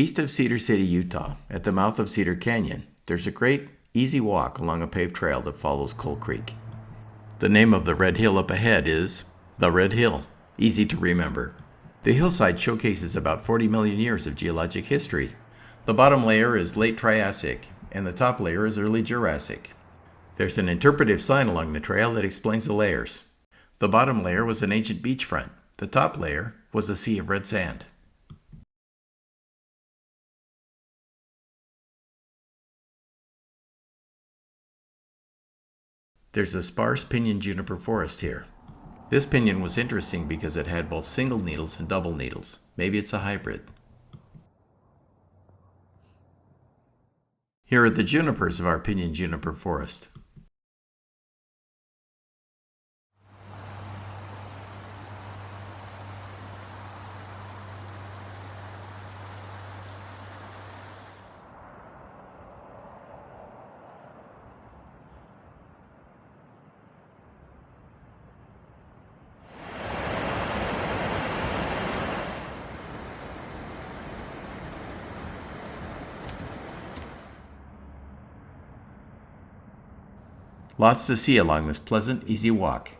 East of Cedar City, Utah, at the mouth of Cedar Canyon, there's a great, easy walk along a paved trail that follows Coal Creek. The name of the red hill up ahead is the Red Hill, easy to remember. The hillside showcases about 40 million years of geologic history. The bottom layer is late Triassic, and the top layer is early Jurassic. There's an interpretive sign along the trail that explains the layers. The bottom layer was an ancient beachfront. The top layer was a sea of red sand. There's a sparse pinyon-juniper forest here. This pinyon was interesting because it had both single needles and double needles. Maybe it's a hybrid. Here are the junipers of our pinyon-juniper forest. Lots to see along this pleasant, easy walk.